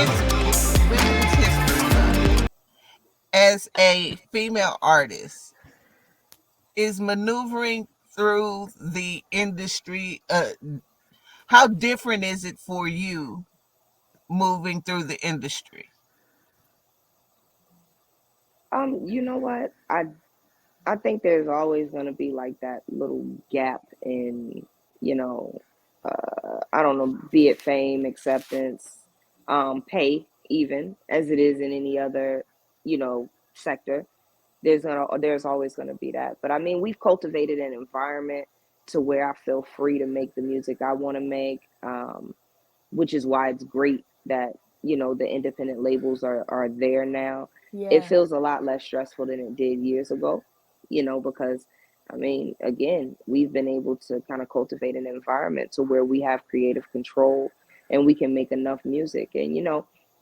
into women's history month, as a female artist, is maneuvering through the industry, how different is it for you moving through the industry? You know what? I think there's always going to be like that little gap in, you know, I don't know, be it fame, acceptance, pay, even as it is in any other, sector. There's always going to be that. But I mean, we've cultivated an environment to where I feel free to make the music I want to make, which is why it's great that the independent labels are there now. It Yeah. feels a lot less stressful than it did years ago, because I mean, again, we've been able to kind of cultivate an environment to where we have creative control and we can make enough music. And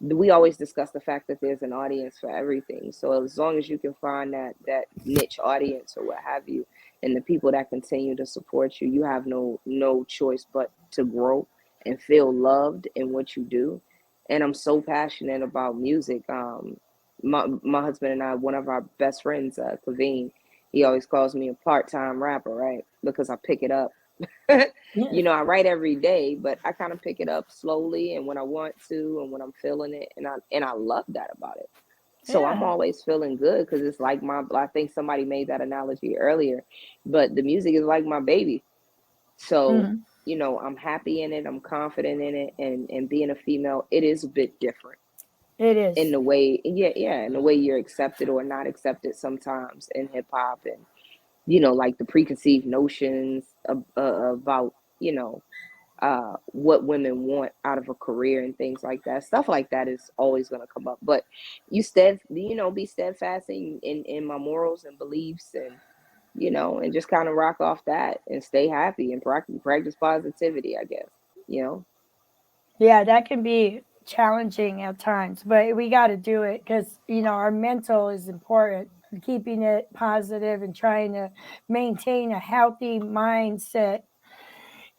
we always discuss the fact that there's an audience for everything. So as long as you can find that niche audience or what have you, and the people that continue to support you, you have no choice but to grow and feel loved in what you do. And I'm so passionate about music. My husband and I, one of our best friends, Kaveen, he always calls me a part-time rapper, right? Because I pick it up. Yeah. I write every day, but I kind of pick it up slowly and when I want to and when I'm feeling it, and I love that about it. So I'm Yeah. always feeling good because it's like I think somebody made that analogy earlier, but the music is like my baby. So, Mhm. I'm happy in it, I'm confident in it, and being a female, it is a bit different It in is. the way, yeah, in the way you're accepted or not accepted sometimes in hip hop, and like the preconceived notions about what women want out of a career and things like that. Stuff like that is always going to come up, but be steadfast in my morals and beliefs, and just kind of rock off that and stay happy and practice positivity, I guess. you know Yeah, that can be challenging at times, but we got to do it because, our mental is important. Keeping it positive and trying to maintain a healthy mindset.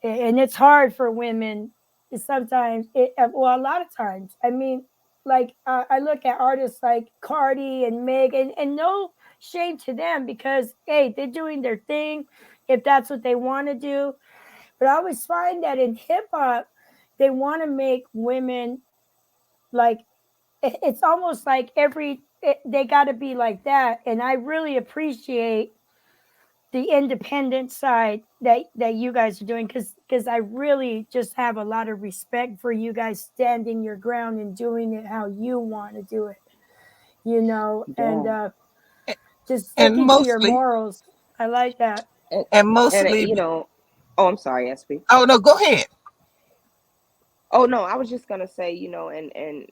And it's hard for women sometimes. Well, a lot of times. I mean, like, I look at artists like Cardi and Meg, and no shame to them because, hey, they're doing their thing if that's what they want to do. But I always find that in hip hop, they want to make women like it's almost like they got to be like that. And I really appreciate the independent side that you guys are doing because I really just have a lot of respect for you guys standing your ground and doing it how you want to do it. And yeah. just And sticking to your mostly, morals. I like that. and, and and mostly, oh, I'm sorry, SB. oh no, go ahead. Oh no, I was just gonna say, and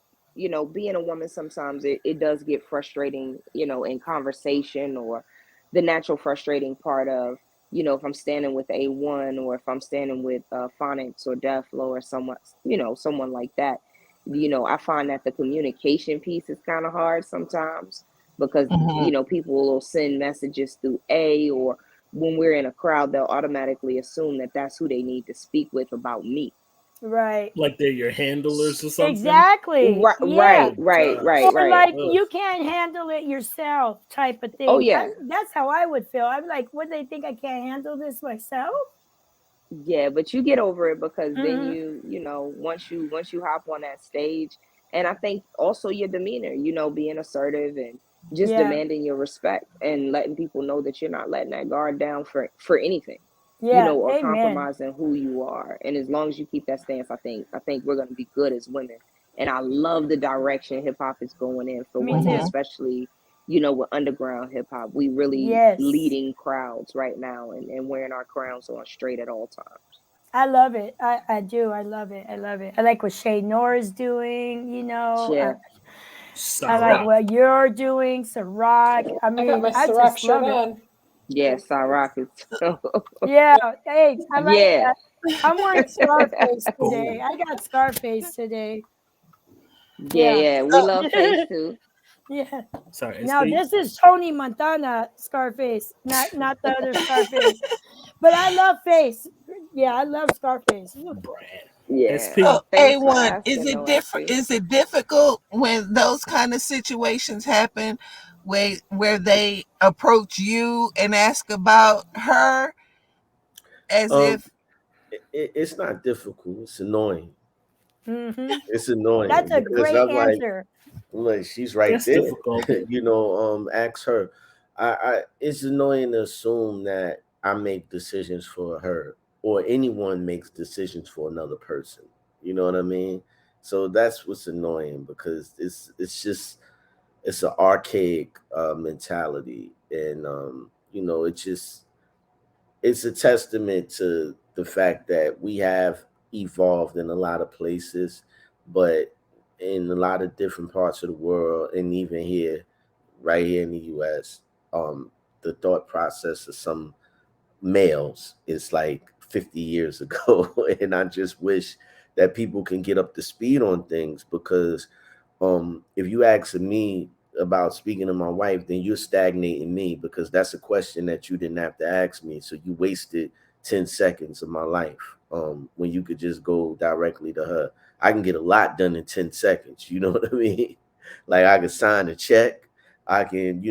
being a woman sometimes it does get frustrating, in conversation, or the natural frustrating part of, if I'm standing with A1 or if I'm standing with Phonics or Deflo or someone like that. I find that the communication piece is kind of hard sometimes because Hmm. people will send messages through A, or when we're in a crowd, they'll automatically assume that that's who they need to speak with about me. Right. Like they're your handlers or something. Exactly. Right, Yeah. right, Oh right, gosh. right, Or right. like Ugh. you can't handle it yourself type of Oh thing. yeah, That's how I would feel. I'm like, what, they think I can't handle this myself? yeah. But you get over it because then Hmm. once you hop on that stage, and I think also your demeanor, being assertive and just Yeah. demanding your respect and letting people know that you're not letting that guard down for anything, Yeah. or Amen. compromising who you are. And as long as you keep that stance, I think we're gonna be good as women. And I love the direction hip hop is going in for Me women, Hmm. too. especially with underground hip hop. We really Yes. leading crowds right now and wearing our crowns on straight at all times. I love it. I do. I love it. I love it. I like what Shay Nora's doing, Yeah, I like Sarah. what you're doing, Ciroc. I I got mean, my I Ciroc just shirt love it. on. yeah, Go for Cyrock is Yeah. Hey, I like yeah. that. I'm wearing Scarface today. Oh, I got Scarface today. Yeah, Yeah. yeah. We love face too. Yeah. sorry, Now SP. this is Tony Montana Scarface, not the other Scarface. But I love Face. Yeah, I love Scarface. Brand. Yeah. So SP. Thanks for A1, asking, though, SP. is it difficult when those kind of situations happen where they approach you and ask about her as Um, if it's not difficult. It's annoying. Hmm. It's That's annoying a because great I'm like, answer. she's right That's there. difficult. Ask her. It's annoying to assume that I make decisions for her or anyone makes decisions for another person. You know what I mean? So that's what's annoying because it's just it's an archaic mentality, and it's a testament to the fact that we have evolved in a lot of places, but in a lot of different parts of the world, and even here, right here in the U.S., the thought process of some males is like 50 years ago, and I just wish that people can get up to speed on things because if you ask me about speaking to my wife, then you're stagnating me because that's a question that you didn't have to ask me. So you wasted 10 seconds of my life when you could just go directly to her. I can get a lot done in 10 seconds. You know what I mean? Like I can sign a check. I can,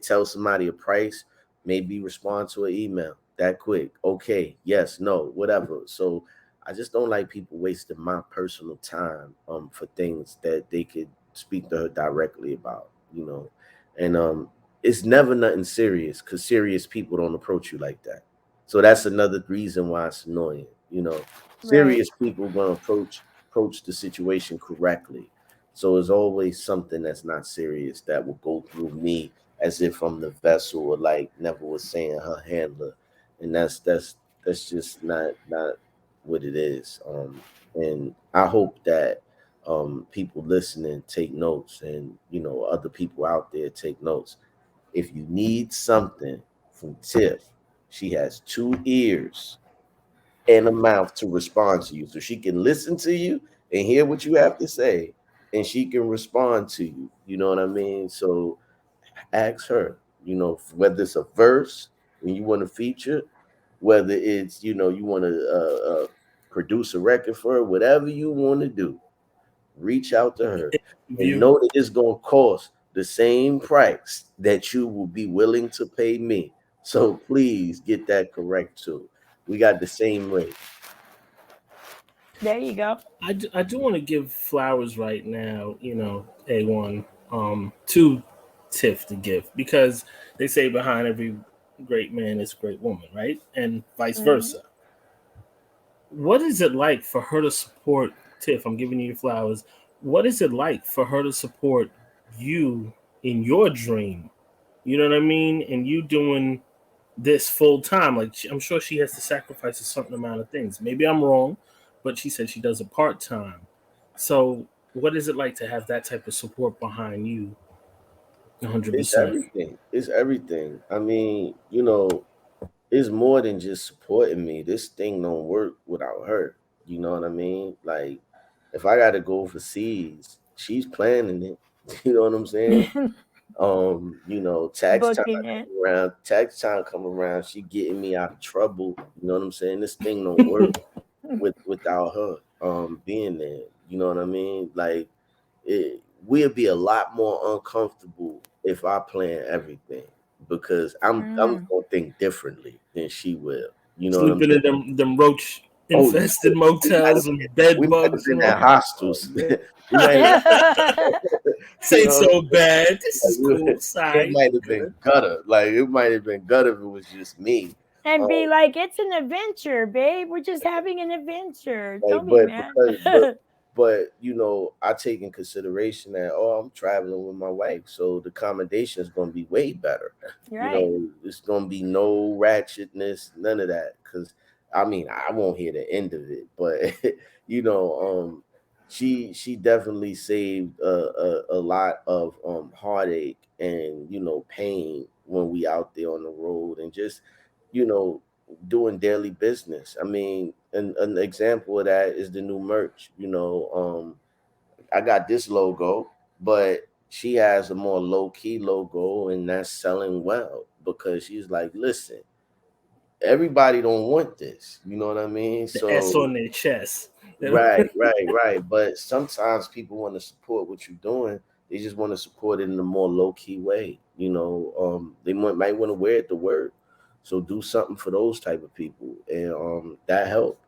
tell somebody a price, maybe respond to an email that quick. Okay, yes, no, whatever. So I just don't like people wasting my personal time for things that they could speak to her directly about. And it's never nothing serious because serious people don't approach you like that. So that's another reason why it's annoying. Right. Serious people gonna approach the situation correctly. So it's always something that's not serious that will go through me as if I'm the vessel, or like Never was saying, her handler, and that's just not what it is. And I hope that people listening take notes, and other people out there take notes. If you need something from Tiff, she has 2 ears and a mouth to respond to you, so she can listen to you and hear what you have to say, and she can respond to you. You know what I mean? So ask her. Whether it's a verse when you want to feature, whether it's you want to produce a record for her, whatever you want to do, reach out to her and View. know that it's going to cost the same price that you will be willing to pay me. So please get that correct too. We got the same rate. There you go. I do want to give flowers right now, A1, to Tiff the gift, because they say behind every great man is a great woman, right? And vice Hmm. versa. What is it like for her to support Tiff? I'm giving you your flowers. What is it like for her to support you in your dream? You know what I mean? And you doing this full time. Like, I'm sure she has to sacrifice a certain amount of things. Maybe I'm wrong, but she said she does it part time. So, what is it like to have that type of support behind you? It's 100%. everything. It's everything. I mean, it's more than just supporting me. This thing don't work without her. You know what I mean? Like, if I got to go overseas, she's planning it. You know what I'm saying? Booking it. Tax time come around, she getting me out of trouble. You know what I'm saying? This thing don't work without her being there. You know what I mean? Like we'll be a lot more uncomfortable if I plan everything because I'm Mm. gonna think differently than she will. You know what I'm Sleeping saying? in them roach Oh no, infested we might have motels been, and bed we might have bugs been and all. at Oh, hostels. man. we might have, This you ain't know, so bad. This is like, cool. it Side. might have been Good. gutter. Like it might have been gutter if it was just me. And be Um, like, it's an adventure, babe. We're just having an adventure. like, Don't be but mad. because but I take in consideration that I'm traveling with my wife, so the accommodation is going to be way better. Right. It's going to be no ratchetness, none of that. Because I mean, I won't hear the end of it, but you know, um, she definitely saved a lot of heartache and pain when we out there on the road and just you know doing daily business. I mean, an example of that is the new merch. I got this logo, but she has a more low key logo, and that's selling well because she's like, listen, everybody don't want this. You know what I mean? The S So on their chest. right. But sometimes people want to support what you're doing. They just want to support it in a more low key way. They might want to wear it to work. So do something for those type of people, and that helped.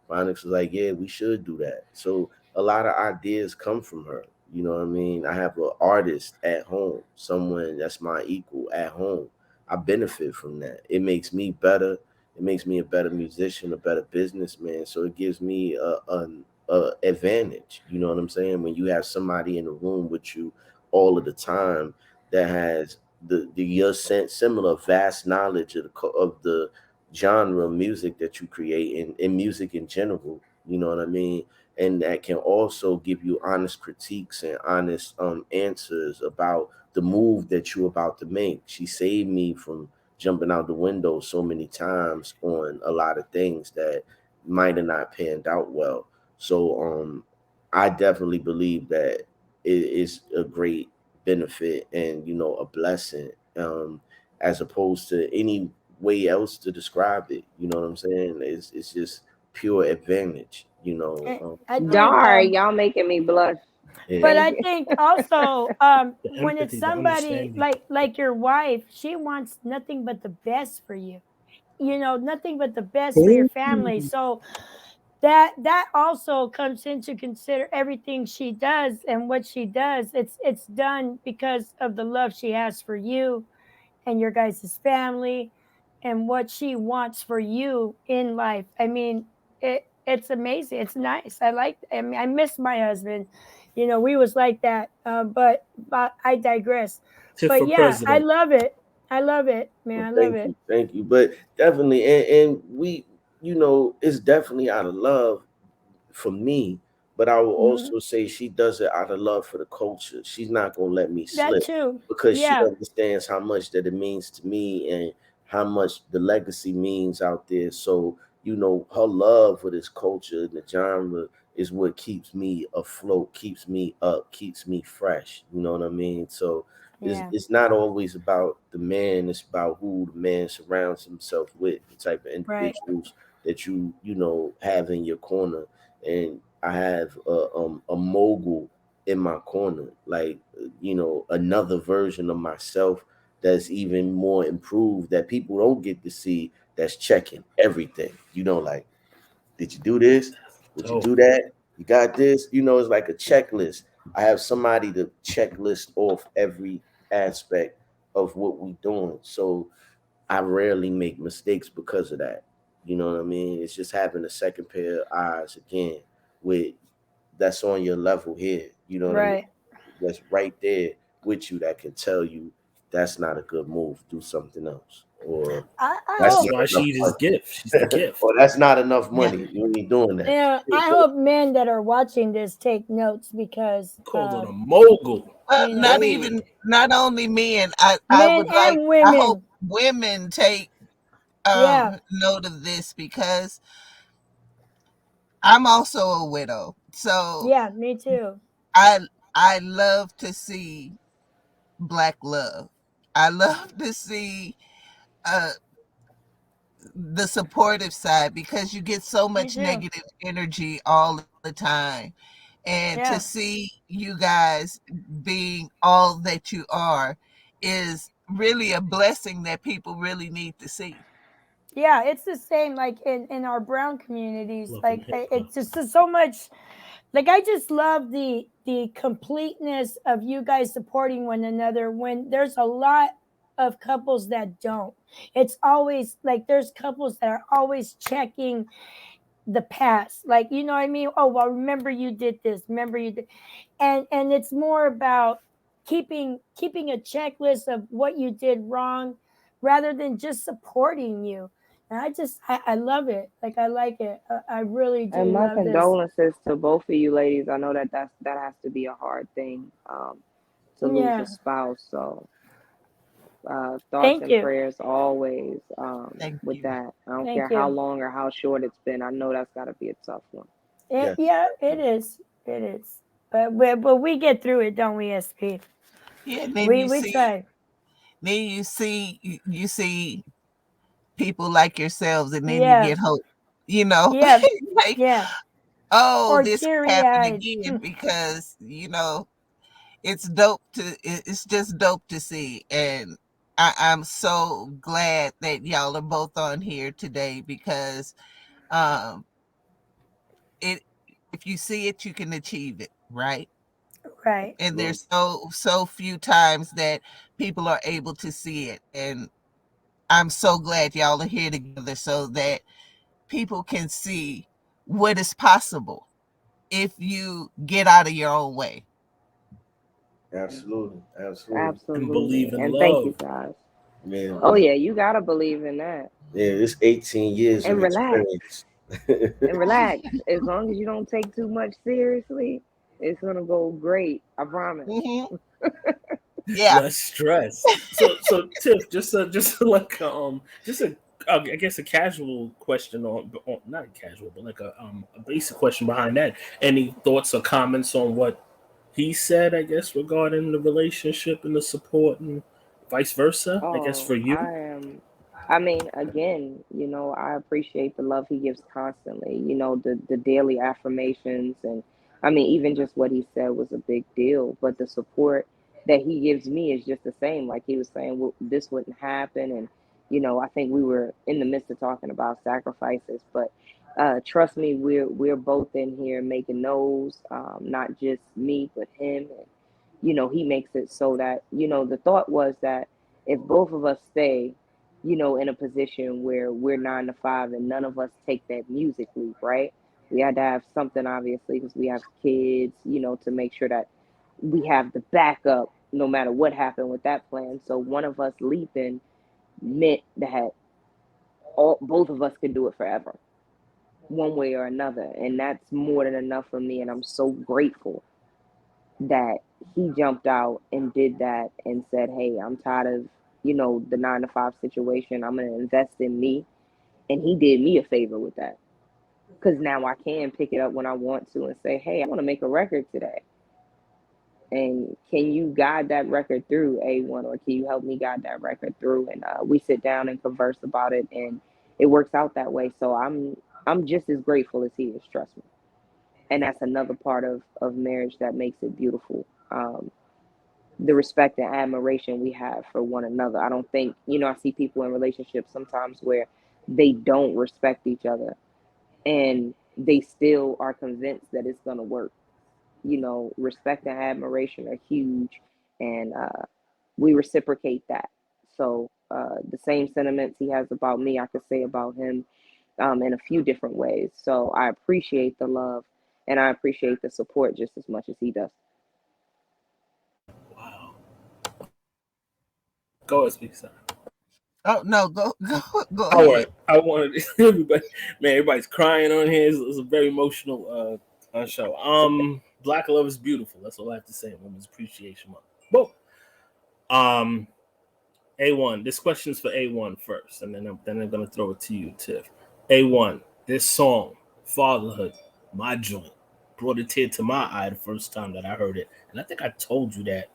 Phonics was like, yeah, we should do that. So a lot of ideas come from her. You know what I mean? I have an artist at home, someone that's my equal at home. I benefit from that. It makes me better. It makes me a better musician, a better businessman. So it gives me a advantage. You know what I'm saying? When you have somebody in the room with you all of the time that has the your sense similar vast knowledge of the genre of music that you create and music in general. You know what I mean? And that can also give you honest critiques and honest answers about the move that you're about to make. She saved me from jumping out the window so many times on a lot of things that might have not panned out well. So I definitely believe that it is a great benefit and a blessing, as opposed to any way else to describe it. You know what I'm saying? It's just pure advantage. I think, Darn, y'all making me blush. Yeah. but Thank I you. think also, The when it's empathy, the somebody understanding. like your wife, she wants nothing but the best for you. Nothing but the best for your Ooh. family. So that also comes into consider everything she does and what she does. It's done because of the love she has for you and your guys' family and what she wants for you in life. I mean, it's amazing. It's nice. I mean, I miss my husband. We was like that. But I digress. Tiff But for yeah, I president. love it. I love it, man. Well, I love it. thank you. But definitely, and we, it's definitely out of love for me, but I will Hmm. also say she does it out of love for the culture. She's not gonna let me That slip too. because she Yeah. understands how much that it means to me and how much the legacy means out there. So, her love for this culture and the genre is what keeps me afloat, keeps me up, keeps me fresh. You know what I mean? So Yeah. it's not always about the man, it's about who the man surrounds himself with, the type of Right. individuals that you have in your corner. And I have a mogul in my corner, like another version of myself that's even more improved that people don't get to see. That's checking everything. Like, did you do this? Did you Oh, do that? You got this? It's like a checklist. I have somebody to checklist off every aspect of what we doing. So I rarely make mistakes because of that. You know what I mean? It's just having a second pair of eyes again with that's on your level here. You know what I mean? Right. That's right there with you that can tell you that's not a good move. Do something else, or I that's that's hope not why enough she's his money, gift. She's the gift. or that's not enough Yeah. money. You ain't doing that. Yeah, I hope men that are watching this take notes because Called on a mogul. Well, you know, not Hey, even not only men. I men would like. and I hope women. women take Yeah, note of this because I'm also a widow. So yeah, me too. I I love to see black love. I love to see uh the supportive side because you get so Me much too. negative energy all the time. And to Yeah, see you guys being all that you are is really a blessing that people really need to see. yeah. It's the same like in our brown communities. love and Like hip hop. it's just so much. Like I just love the completeness of you guys supporting one another when there's a lot of couples that don't. It's always like there's couples that are always checking the past, like, what I mean. Oh, well, remember you did this, remember you did. And it's more about keeping a checklist of what you did wrong rather than just supporting you. And I love it. Like, I like it. I really And do my love this. condolences to both of you ladies. I know that has to be a hard thing, to lose a Yeah, spouse. So thoughts thank and you. prayers always, Thank with you. that. I don't care Thank how you. long or how short it's been. I know that's got to be a tough one. Yes. Yeah, it is. It is. But we get through it, don't we, SP? Yeah, and then we you we see try. then you see people like yourselves, and then you Yeah. get hope, you know, Yeah. like, Yeah. oh, Or this could teary happen eyed. again because, it's dope it's just dope to see. And I'm so glad that y'all are both on here today because um it if you see it, you can achieve it, right? Right. And Absolutely. there's so few times that people are able to see it. And I'm so glad y'all are here together so that people can see what is possible if you get out of your own way. Absolutely. Absolutely. And Absolutely. believe in And thank you love. guys. Man, Oh yeah, you gotta believe in that. yeah, it's 18 years of And relax. experience. And relax. As long as you don't take too much seriously, it's gonna go great. I promise. Hmm. Yeah. Less stress. So Tiff, just like just a I guess a casual question on not casual, but like a basic question behind that. Any thoughts or comments on what he said? I guess regarding the relationship and the support and vice versa. I guess Oh, for you. I am. I mean, again, I appreciate the love he gives constantly. The daily affirmations, and I mean, even just what he said was a big deal. But the support that he gives me is just the same. Like he was saying, well, this wouldn't happen, and I think we were in the midst of talking about sacrifices. But trust me, we're both in here making those, not just me, but him. And he makes it so that the thought was that if both of us stay in a position where we're 9 to 5 and none of us take that music leap, right? We had to have something, obviously, because we have kids, to make sure that we have the backup no matter what happened with that plan. So one of us leaping meant that both of us could do it forever, one way or another. And that's more than enough for me. And I'm so grateful that he jumped out and did that and said, "Hey, I'm tired of, the 9 to 5 situation. I'm going to invest in me." And he did me a favor with that because now I can pick it up when I want to and say, "Hey, I want to make a record today. And can you guide that record through A1, or can you help me guide that record through?" And we sit down and converse about it, and it works out that way. So I'm just as grateful as he is, trust me. And that's another part of marriage that makes it beautiful. The respect and admiration we have for one another. I don't think, I see people in relationships sometimes where they don't respect each other and they still are convinced that it's going to work. Respect and admiration are huge, and we reciprocate that. So the same sentiments he has about me, I could say about him in a few different ways. So I appreciate the love and I appreciate the support just as much as he does. Wow. Go ahead, speak, son. Oh no, go All right. ahead. I wanted everybody, man, everybody's crying on here. It's a very emotional show. Black love is beautiful. That's all I have to say. Women's Appreciation Month. Boom. Um, A1. This question is for A1 first, and then I'm gonna throw it to you, Tiff. A1. This song, Fatherhood, my joint, brought a tear to my eye the first time that I heard it, and I think I told you that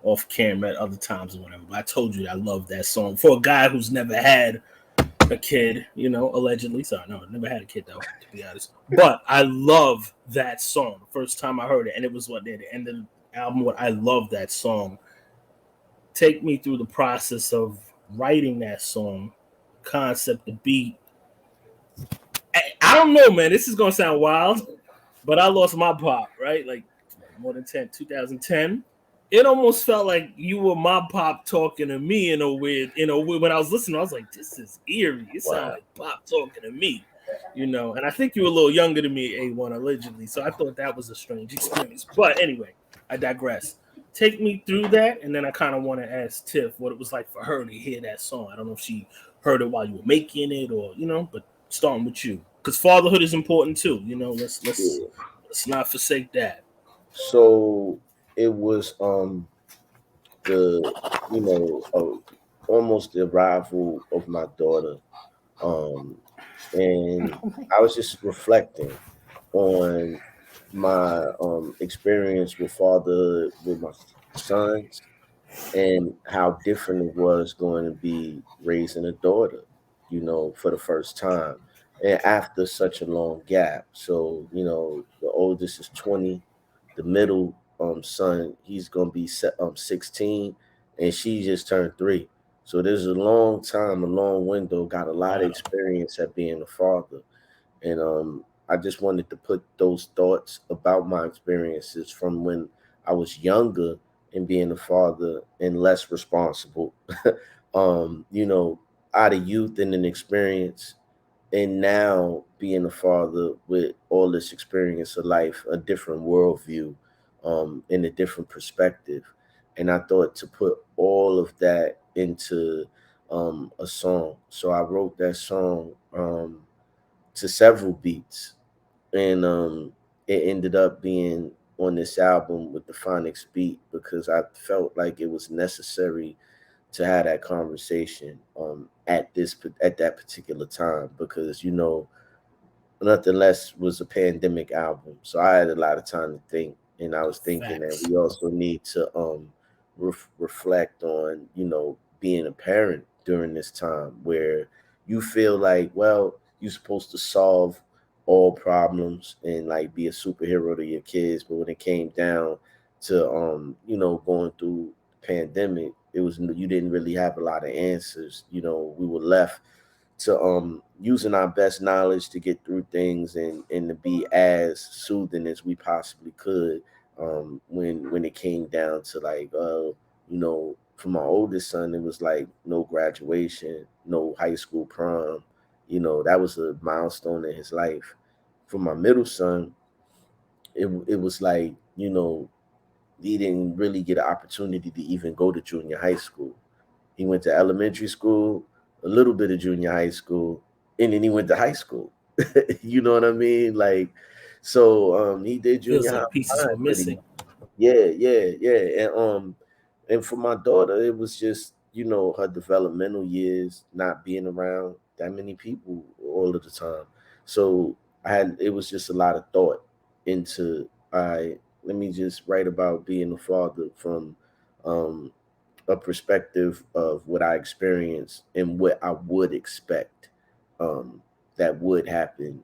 off camera at other times or whatever. But I told you that I love that song for a guy who's never had a kid, allegedly. Sorry, no, I never had a kid though, to be honest. But I love that song. The first time I heard it, and it was what near the end of the album. What I love that song. Take me through the process of writing that song, concept, the beat. I don't know, man. This is gonna sound wild, but I lost my pop, right? Like more than 2010. It almost felt like you were my pop talking to me in a weird, when I was listening, I was like, this is eerie. It sounded Wow. like pop talking to me, And I think you were a little younger than me, A1, allegedly. So I thought that was a strange experience. But anyway, I digress. Take me through that, and then I kind of want to ask Tiff what it was like for her to hear that song. I don't know if she heard it while you were making it, or but starting with you, because fatherhood is important too. Yeah. Let's not forsake that. So it was the almost the arrival of my daughter, um and Oh my. I was just reflecting on my experience with father with my sons and how different it was going to be raising a daughter. for the first time, and after such a long gap. So, the oldest is 20, the middle son, he's gonna be 16, and she just turned 3. So there's a long time, a long window, got a lot of Wow. experience at being a father. And I just wanted to put those thoughts about my experiences from when I was younger and being a father and less responsible. You know, out of youth and an experience, and now being a father with all this experience of life, a different worldview, and a different perspective. And I thought to put all of that into a song. So I wrote that song to several beats, and it ended up being on this album with the Phonics beat because I felt like it was necessary to have that conversation at that particular time, because Nothing Less was a pandemic album, so I had a lot of time to think, and I was thinking that Facts. we also need to reflect on being a parent during this time where you feel like, well, you're supposed to solve all problems and like be a superhero to your kids, but when it came down to going through the pandemic, it was you didn't really have a lot of answers. We were left to using our best knowledge to get through things, and to be as soothing as we possibly could, when it came down to like for my oldest son, it was like no graduation, no high school prom. That was a milestone in his life. For my middle son, it was like he didn't really get an opportunity to even go to junior high school. He went to elementary school, a little bit of junior high school, and then he went to high school. You know what I mean? Like, so he did Feels junior high like pieces fine were pretty missing. much. Yeah. And for my daughter, it was just her developmental years, not being around that many people all of the time. So it was just a lot of thought into, I let me just write about being a father from um a perspective of what I experienced and what I would expect that would happen,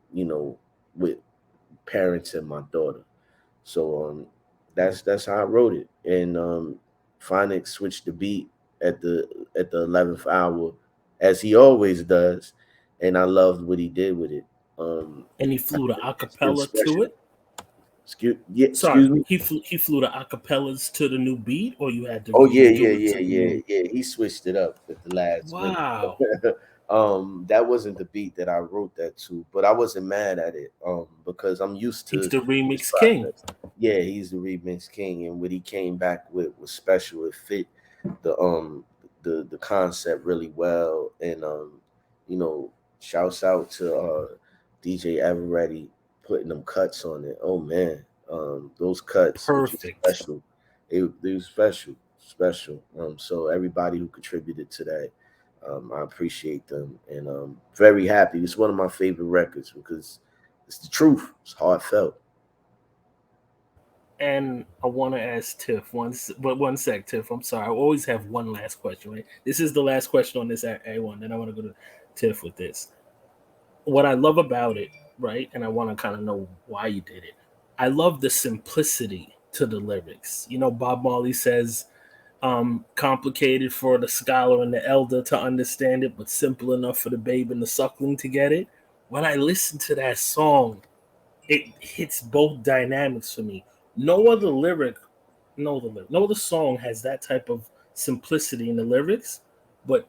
with parents and my daughter. So that's how I wrote it. And Phonics switched the beat at the 11th hour, as he always does, and I loved what he did with it. And he I flew the think it's been acapella to special. it. Excuse Sorry, me. he flew the acapellas to the new beat, or you had to Oh yeah, yeah, redo it yeah, to the yeah, new. yeah. He switched it up at the last minute. Wow, That wasn't the beat that I wrote that to, but I wasn't mad at it. Because I'm used he's to the this remix king. process. Yeah, he's the remix king, and what he came back with was special. It fit the the concept really well, and you know, shouts out to DJ Everready putting them cuts on it. Oh man, those cuts were just Perfect. special. They were special. So everybody who contributed to that, I appreciate them, and very happy. It's one of my favorite records because it's the truth. It's heartfelt. And I want to ask Tiff but one sec, Tiff. I'm sorry. I always have one last question. Right, this is the last question on this A1. Then I want to go to Tiff with this. What I love about it, right, and I want to kind of know why you did it. I love the simplicity to the lyrics. Bob Marley says, complicated for the scholar and the elder to understand it, but simple enough for the babe and the suckling to get it. When I listen to that song, it hits both dynamics for me. No other lyric, no other song has that type of simplicity in the lyrics, but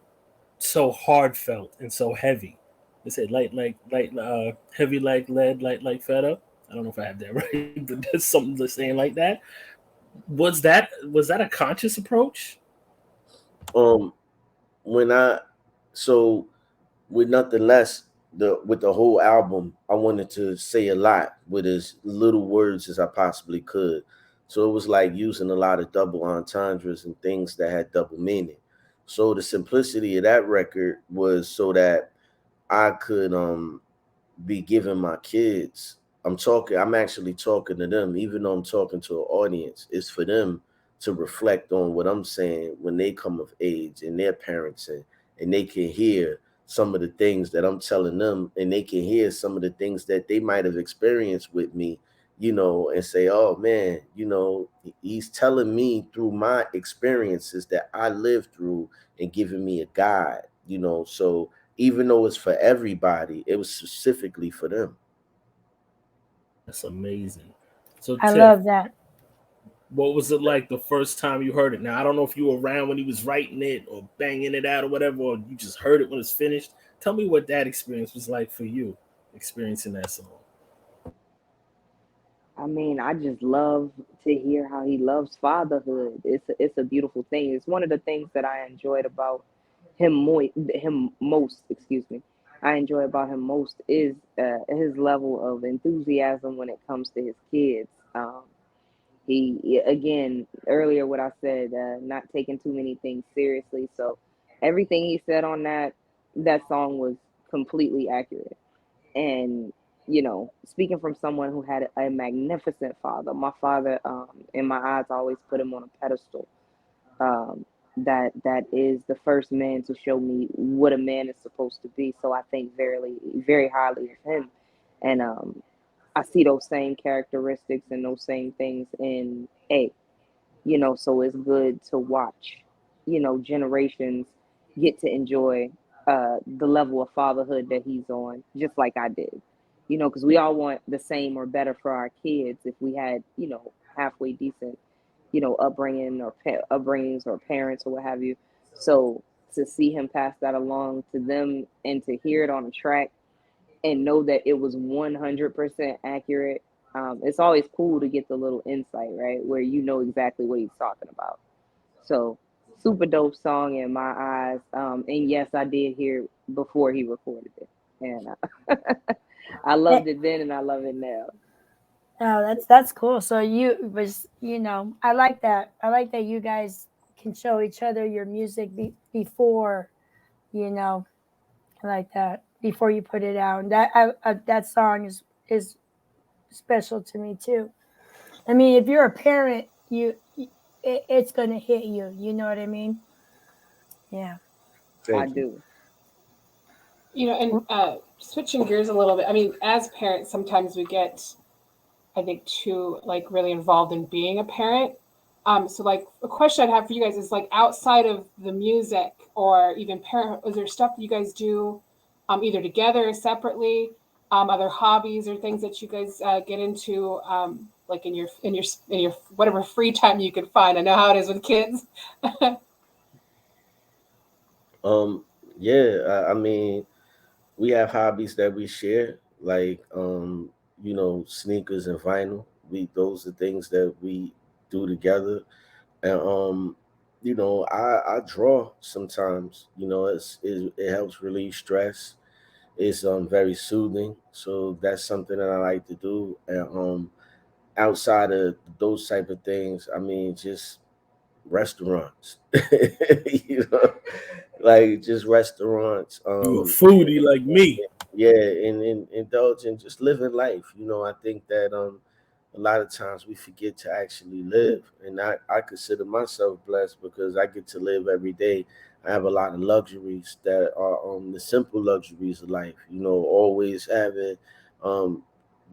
so heartfelt and so heavy. They say heavy like lead, like feta. I don't know if I have that right, but there's something saying like that. Was that a conscious approach? Um, when I so with Nothing Less, with the whole album, I wanted to say a lot with as little words as I possibly could. So it was like using a lot of double entendres and things that had double meaning. So the simplicity of that record was so that I could be giving my kids. I'm actually talking to them, even though I'm talking to an audience. It's for them to reflect on what I'm saying when they come of age and their parents, and they can hear some of the things that I'm telling them, and they can hear some of the things that they might have experienced with me, and say, oh man, he's telling me through my experiences that I lived through and giving me a guide. So even though it's for everybody, it was specifically for them. That's amazing. So I Tiff, love that. what was it like the first time you heard it? Now I don't know if you were around when he was writing it or banging it out or whatever, or you just heard it when it's finished. Tell me what that experience was like for you, experiencing that song. I mean, I just love to hear how he loves fatherhood. It's a beautiful thing. It's one of the things that I enjoyed about him most. Excuse me. I enjoy about him most is his level of enthusiasm when it comes to his kids. He again earlier what I said, not taking too many things seriously. So everything he said on that song was completely accurate. And speaking from someone who had a magnificent father, my father, in my eyes, I always put him on a pedestal. Um, that is the first man to show me what a man is supposed to be. So I think very highly of him, and I see those same characteristics and those same things in A. So it's good to watch, generations get to enjoy the level of fatherhood that he's on, just like I did. Because we all want the same or better for our kids if we had, halfway decent, upbringings or parents or what have you. So to see him pass that along to them and to hear it on a track and know that it was 100% accurate. It's always cool to get the little insight, right? Where you know exactly what he's talking about. So, super dope song in my eyes. And yes, I did hear it before he recorded it. And I loved it then and I love it now. No, that's cool. So I like that. I like that you guys can show each other your music before, you know, I like that before you put it out. And that song is special to me too. I mean, if you're a parent, it's gonna hit you. You know what I mean? Yeah. I Thank you. do. And switching gears a little bit. I mean, as parents, sometimes we get, I think, too like really involved in being a parent. So like a question I'd have for you guys is like outside of the music or even parent, is there stuff that you guys do, either together or separately, other hobbies or things that you guys get into, like in your whatever free time you can find. I know how it is with kids. Um, yeah, I mean, we have hobbies that we share, like sneakers and vinyl. We Those are things that we do together. And I draw sometimes. It helps relieve stress. It's very soothing. So that's something that I like to do. And outside of those type of things, I mean, just restaurants. you know, like just restaurants. You a foodie like me. Yeah, and indulge in just living life. I think that a lot of times we forget to actually live, and I consider myself blessed because I get to live every day. I have a lot of luxuries that are the simple luxuries of life. Always having um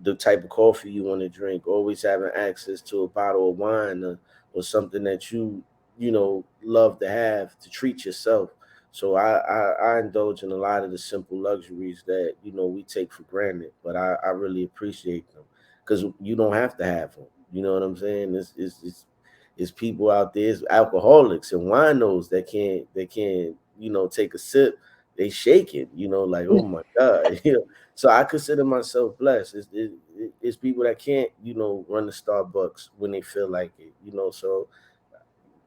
the type of coffee you want to drink, always having access to a bottle of wine, or something that love to have to treat yourself. So I indulge in a lot of the simple luxuries that we take for granted, but I really appreciate them because you don't have to have them. You know what I'm saying? It's people out there, it's alcoholics and winos that can't take a sip. They shake it, like, oh my god. So I consider myself blessed. It's people that can't run the Starbucks when they feel like it. So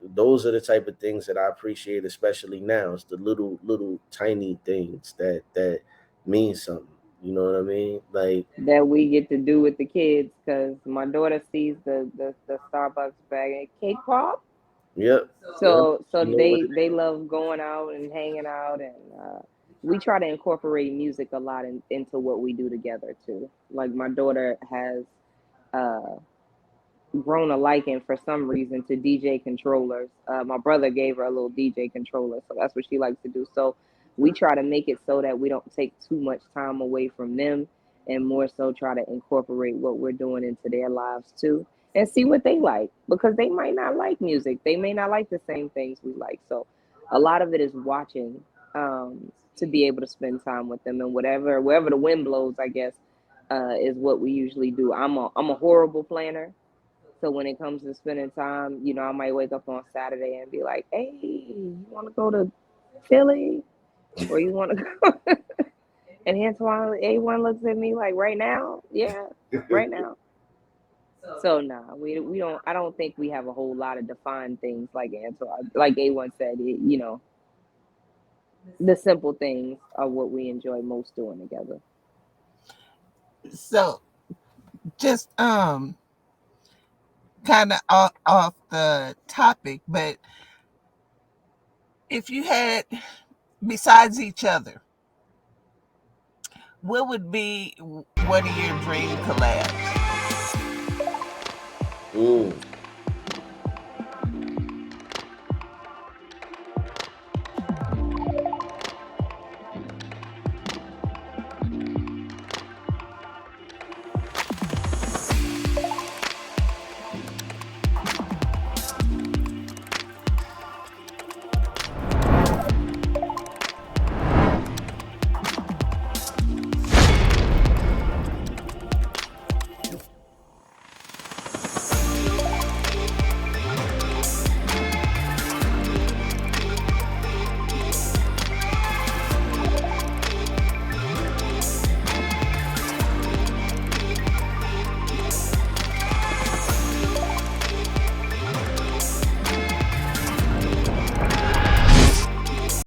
those are the type of things that I appreciate, especially now. It's the little tiny things that mean something. You know what I mean? Like, That we get to do with the kids because my daughter sees the Starbucks bag and cake pop. yep, yep. So You know what? they love going out and hanging out, and we try to incorporate music a lot into what we do together too. Like my daughter has uh, grown a liking for some reason to DJ controllers. My brother gave her a little DJ controller, so that's what she likes to do. So we try to make it so that we don't take too much time away from them, and more so try to incorporate what we're doing into their lives too, and see what they like, because they might not like music, they may not like the same things we like. So a lot of it is watching, to be able to spend time with them, and wherever the wind blows, I guess, is what we usually do. I'm a horrible planner. So when it comes to spending time, I might wake up on Saturday and be like, "Hey, you want to go to Philly, or you want to go?" And Antoine, A1 looks at me like, "Right now, yeah, right now." So nah, we don't. I don't think we have a whole lot of defined things like Antoine, like A1 said. The simple things are what we enjoy most doing together. So just kind of off the topic, but if you had, besides each other, what would be one of your dream collabs?